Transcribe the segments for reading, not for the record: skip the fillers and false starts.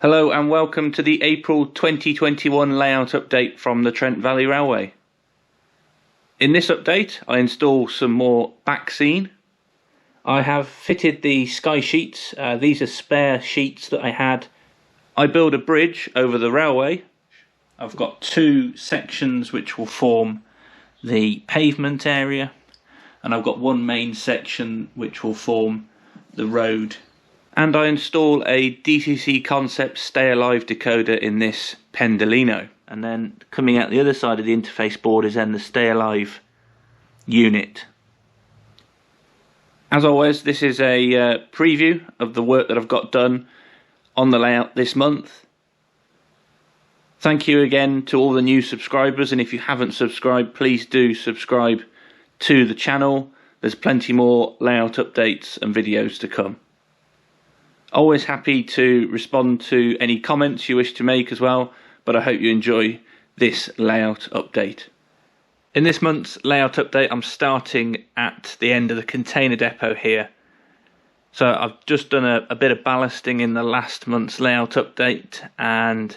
Hello and welcome to the April 2021 layout update from the Trent Valley Railway. In this update I install some more backscene. I have fitted the sky sheets. These are spare sheets that I had. I build a bridge over the railway. I've got two sections which will form the pavement area, and I've got one main section which will form the road. And I install a DCC Concepts Stay decoder in this Pendolino. And then coming out the other side of the interface board is then the Stay Alive unit. As always, this is a preview of the work that I've got done on the layout this month. Thank you again to all the new subscribers, and if you haven't subscribed, please do subscribe to the channel. There's plenty more layout updates and videos to come. Always happy to respond to any comments you wish to make as well, but I hope you enjoy this layout update. In this month's layout update, I'm starting at the end of the container depot here. So I've just done a bit of ballasting in the last month's layout update, and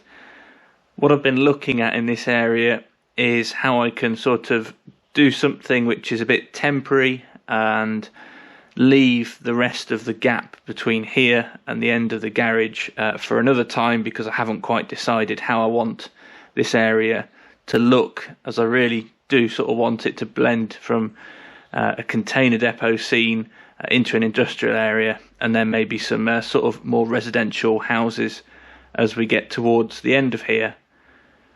what I've been looking at in this area is how I can sort of do something which is a bit temporary and leave the rest of the gap between here and the end of the garage for another time, because I haven't quite decided how I want this area to look, as I really do sort of want it to blend from a container depot scene into an industrial area, and then maybe some sort of more residential houses as we get towards the end of here.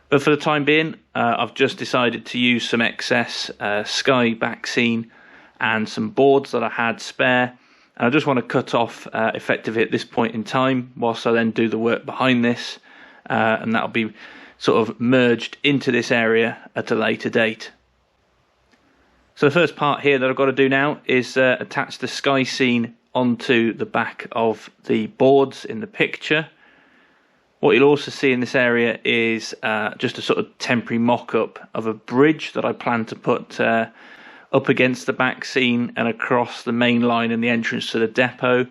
But for the time being, I've just decided to use some excess sky backscene and some boards that I had spare, and I just want to cut off effectively at this point in time, whilst I then do the work behind this, and that'll be sort of merged into this area at a later date. So the first part here that I've got to do now is attach the sky scene onto the back of the boards in the picture. What you'll also see in this area is just a sort of temporary mock-up of a bridge that I plan to put up against the back scene and across the main line and the entrance to the depot.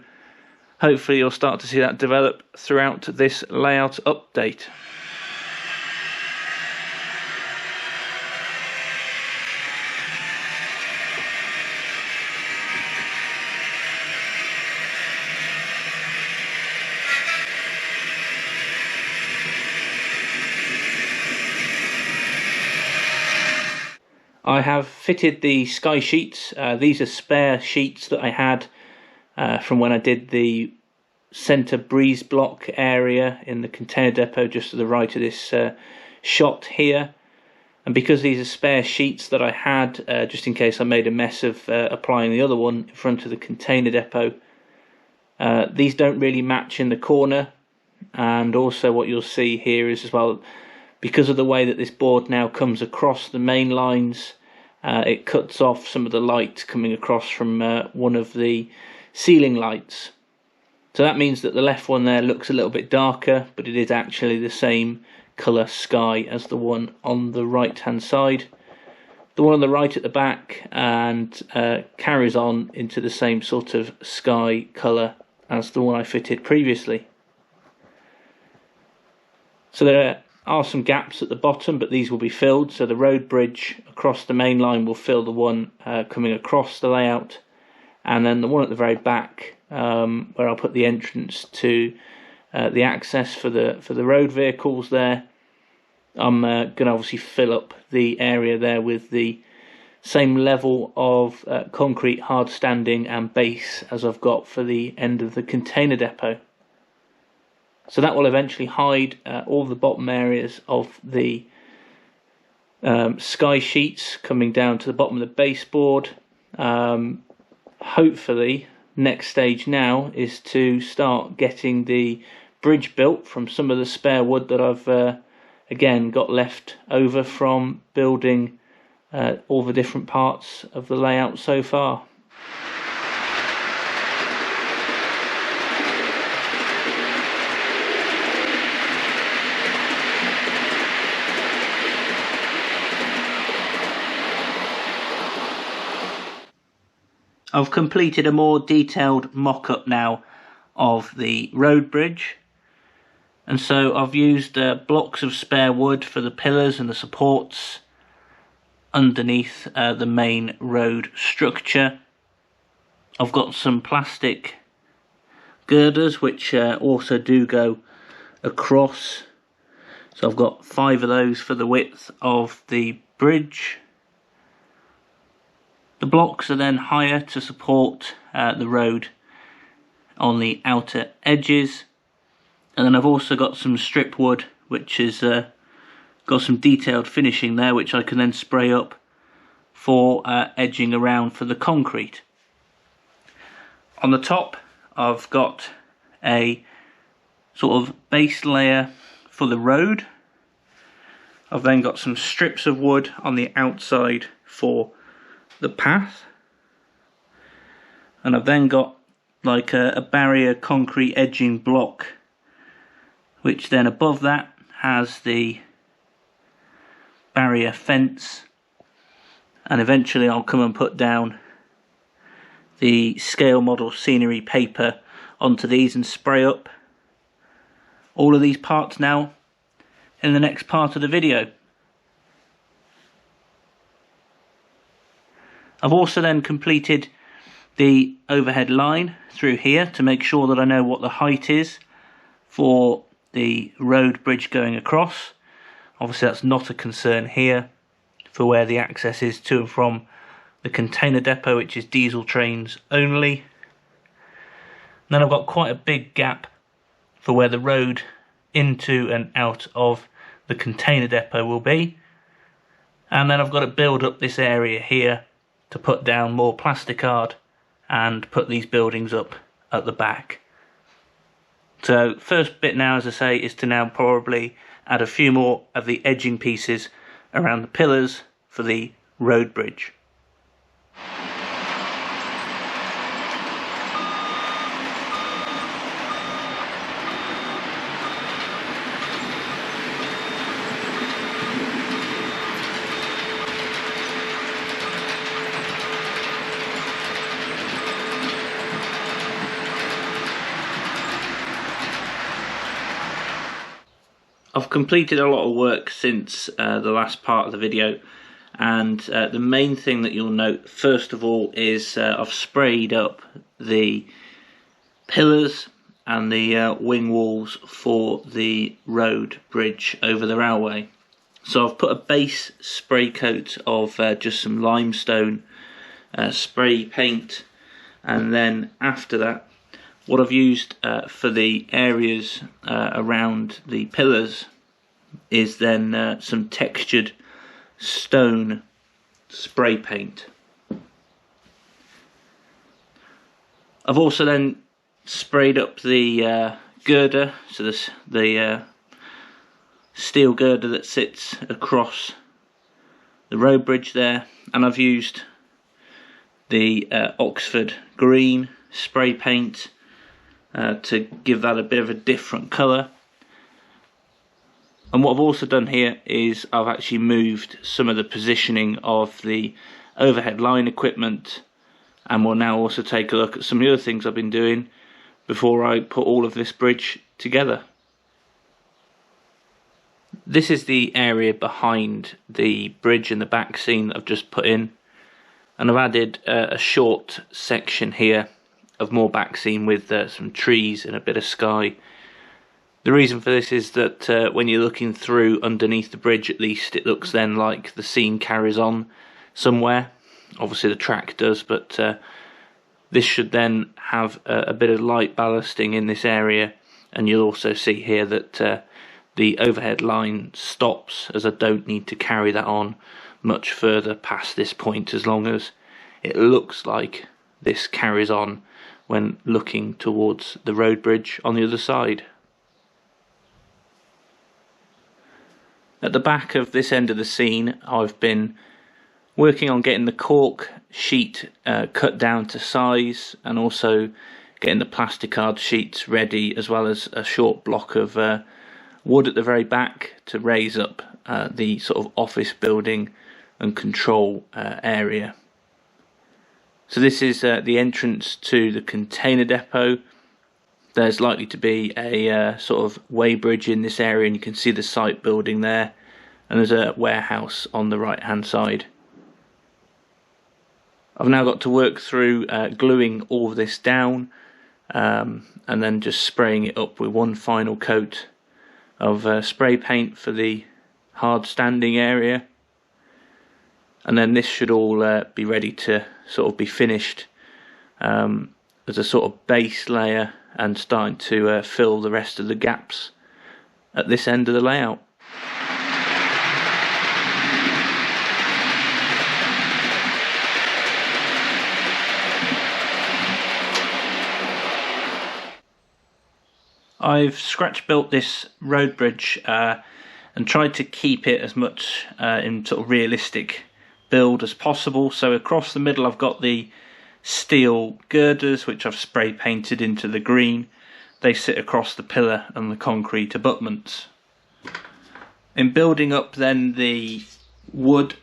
Hopefully you'll start to see that develop throughout this layout update. I have fitted the sky sheets. These are spare sheets that I had from when I did the centre breeze block area in the container depot just to the right of this shot here. And because these are spare sheets that I had, just in case I made a mess of applying the other one in front of the container depot, these don't really match in the corner. And also what you'll see here is as well, because of the way that this board now comes across the main lines, it cuts off some of the light coming across from one of the ceiling lights. So that means that the left one there looks a little bit darker, but it is actually the same colour sky as the one on the right hand side. The one on the right at the back and carries on into the same sort of sky colour as the one I fitted previously. So there are some gaps at the bottom, but these will be filled. So the road bridge across the main line will fill the one coming across the layout, and then the one at the very back where I'll put the entrance to the access for the road vehicles there, I'm going to obviously fill up the area there with the same level of concrete hard standing and base as I've got for the end of the container depot. So that will eventually hide all the bottom areas of the sky sheets coming down to the bottom of the baseboard. Hopefully, next stage now is to start getting the bridge built from some of the spare wood that I've again got left over from building all the different parts of the layout so far. I've completed a more detailed mock-up now of the road bridge. And so I've used blocks of spare wood for the pillars and the supports underneath the main road structure. I've got some plastic girders which also do go across, so I've got 5 of those for the width of the bridge. The blocks are then higher to support the road on the outer edges, and then I've also got some strip wood which is got some detailed finishing there which I can then spray up for edging around for the concrete. On the top I've got a sort of base layer for the road. I've then got some strips of wood on the outside for the path, and I've then got like a barrier concrete edging block which then above that has the barrier fence, and eventually I'll come and put down the scale model scenery paper onto these and spray up all of these parts now in the next part of the video. I've also then completed the overhead line through here to make sure that I know what the height is for the road bridge going across. Obviously that's not a concern here for where the access is to and from the container depot, which is diesel trains only. And then I've got quite a big gap for where the road into and out of the container depot will be. And then I've got to build up this area here to put down more plasticard and put these buildings up at the back. So first bit now, as I say, is to now probably add a few more of the edging pieces around the pillars for the road bridge. I've completed a lot of work since the last part of the video, and the main thing that you'll note first of all is I've sprayed up the pillars and the wing walls for the road bridge over the railway. So I've put a base spray coat of just some limestone spray paint, and then after that what I've used for the areas around the pillars is then some textured stone spray paint. I've also then sprayed up the girder, so the steel girder that sits across the road bridge there, and I've used the Oxford green spray paint to give that a bit of a different colour. And what I've also done here is I've actually moved some of the positioning of the overhead line equipment, and we'll now also take a look at some of the other things I've been doing before I put all of this bridge together. This is the area behind the bridge and the back scene that I've just put in, and I've added a short section here of more back scene with some trees and a bit of sky. The reason for this is that when you're looking through underneath the bridge, at least it looks then like the scene carries on somewhere. Obviously the track does, but this should then have a bit of light ballasting in this area, and you'll also see here that the overhead line stops, as I don't need to carry that on much further past this point, as long as it looks like this carries on when looking towards the road bridge on the other side. At the back of this end of the scene, I've been working on getting the cork sheet cut down to size, and also getting the plasticard sheets ready, as well as a short block of wood at the very back to raise up the sort of office building and control area. So this is the entrance to the container depot. there's likely to be a sort of weighbridge in this area, and you can see the site building there, and there's a warehouse on the right hand side. I've now got to work through gluing all of this down, and then just spraying it up with one final coat of spray paint for the hard standing area, and then this should all be ready to sort of be finished as a sort of base layer, and starting to fill the rest of the gaps at this end of the layout. I've scratch built this road bridge and tried to keep it as much in sort of realistic build as possible. So across the middle I've got the steel girders, which I've spray painted into the green. They sit across the pillar and the concrete abutments. In building up then the wood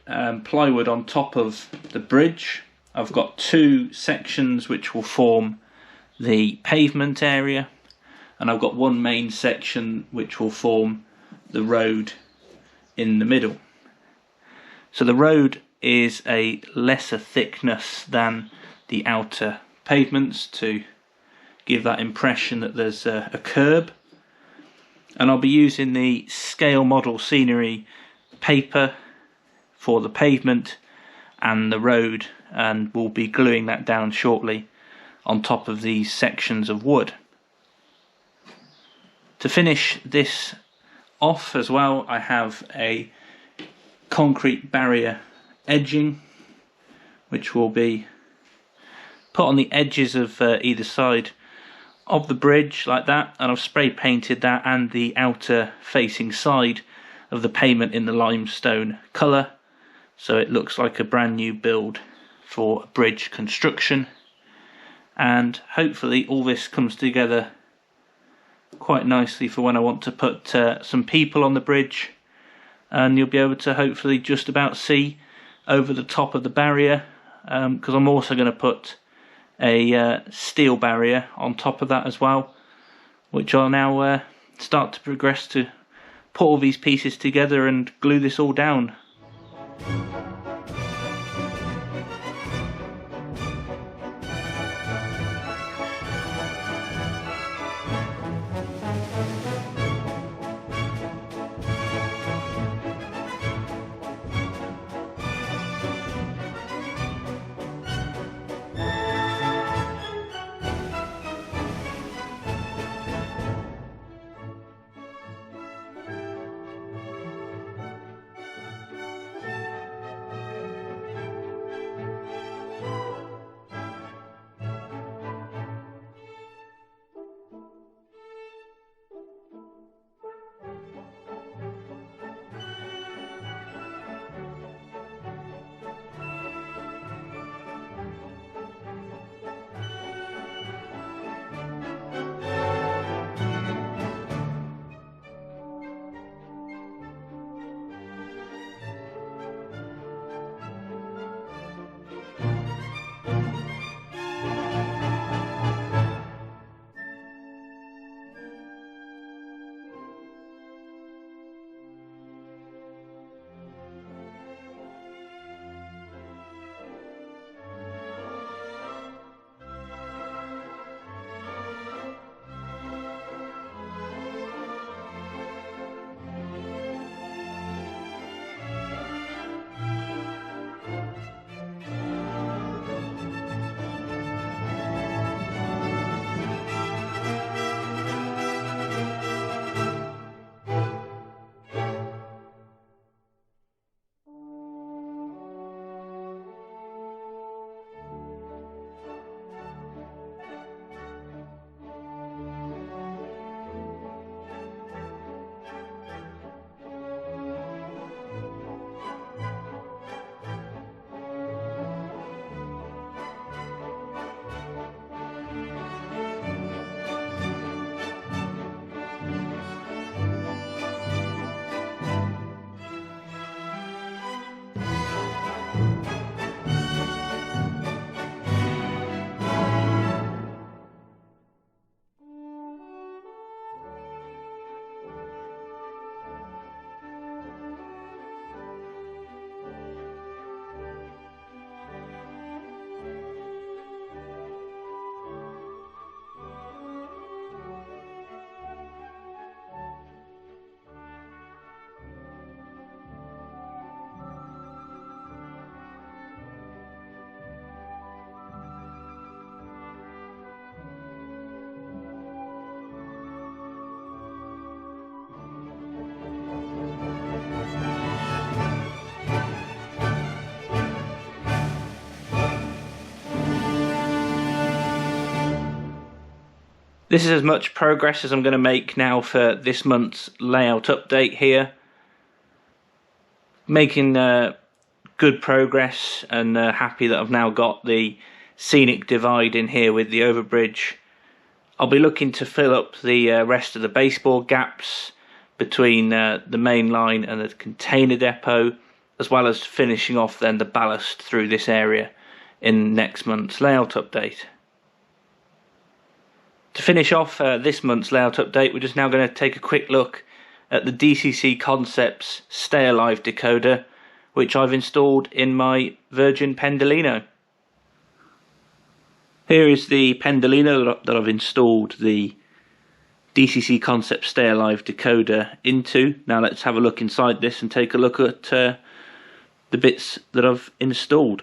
plywood on top of the bridge, I've got two sections which will form the pavement area, and I've got one main section which will form the road in the middle. So the road is a lesser thickness than the outer pavements to give that impression that there's a curb, and I'll be using the scale model scenery paper for the pavement and the road, and we'll be gluing that down shortly on top of these sections of wood. To finish this off as well, I have a concrete barrier edging which will be put on the edges of either side of the bridge like that, and I've spray painted that and the outer facing side of the pavement in the limestone colour, so it looks like a brand new build for bridge construction. And hopefully all this comes together quite nicely for when I want to put some people on the bridge, and you'll be able to hopefully just about see over the top of the barrier, because I'm also going to put a steel barrier on top of that as well, which I'll now start to progress to put all these pieces together and glue this all down. This is as much progress as I'm going to make now for this month's layout update here. Making good progress, and happy that I've now got the scenic divide in here with the overbridge. I'll be looking to fill up the rest of the baseboard gaps between the main line and the container depot, as well as finishing off then the ballast through this area in next month's layout update. To finish off this month's layout update, we're just now going to take a quick look at the DCC Concepts Stay Alive decoder, which I've installed in my Virgin Pendolino. Here is the Pendolino that I've installed the DCC Concepts Stay Alive decoder into. Now let's have a look inside this and take a look at the bits that I've installed.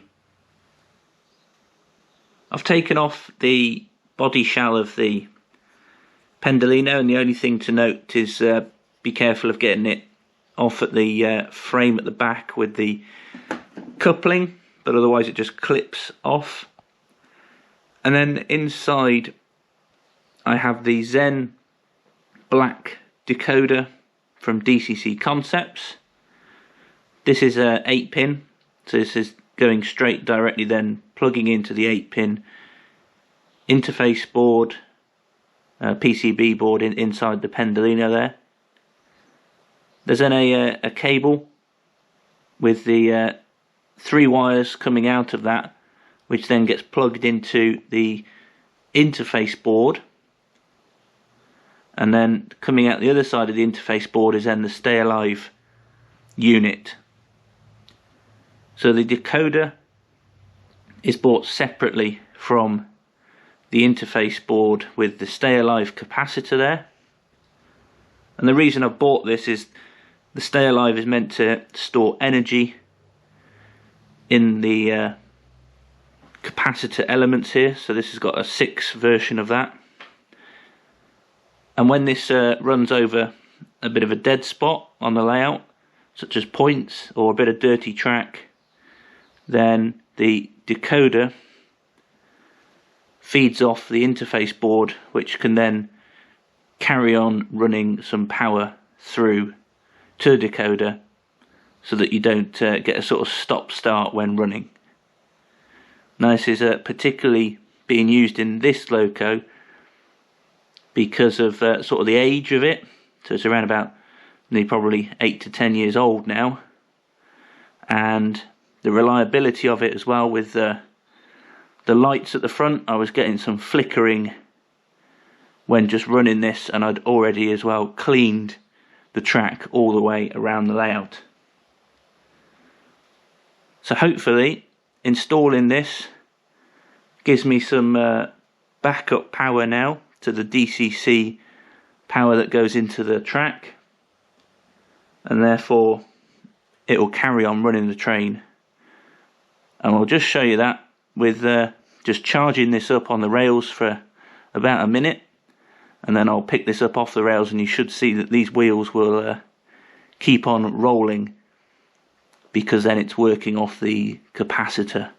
I've taken off the body shell of the Pendolino, and the only thing to note is be careful of getting it off at the frame at the back with the coupling, but otherwise it just clips off. And then inside I have the Zen black decoder from DCC Concepts. This is a 8-pin, so this is going straight directly then plugging into the 8-pin interface board, PCB board inside the Pendolino there. There's then a cable with the 3 wires coming out of that, which then gets plugged into the interface board, and then coming out the other side of the interface board is then the Stay Alive unit. So the decoder is bought separately from the interface board with the Stay Alive capacitor there. And the reason I've bought this is the Stay Alive is meant to store energy in the capacitor elements here, so this has got a 6 version of that. And when this runs over a bit of a dead spot on the layout, such as points or a bit of dirty track, then the decoder feeds off the interface board, which can then carry on running some power through to the decoder, so that you don't get a sort of stop-start when running. Now this is particularly being used in this loco because of sort of the age of it. So it's around about probably 8 to 10 years old now, and the reliability of it as well. With the lights at the front, I was getting some flickering when just running this, and I'd already as well cleaned the track all the way around the layout. So hopefully installing this gives me some backup power now to the DCC power that goes into the track, and therefore it will carry on running the train. And I'll just show you that with just charging this up on the rails for about a minute, and then I'll pick this up off the rails, and you should see that these wheels will keep on rolling, because then it's working off the capacitor.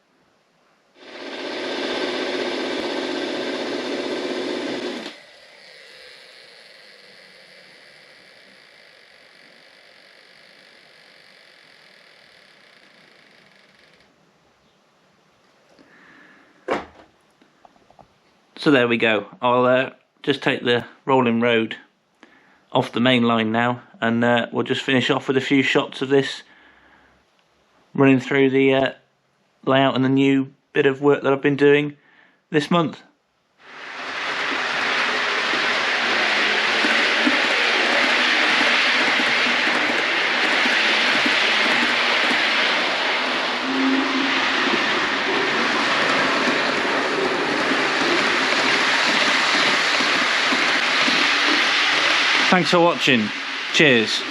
So there we go. I'll just take the rolling road off the main line now, and we'll just finish off with a few shots of this running through the layout and the new bit of work that I've been doing this month. Thanks for watching. Cheers.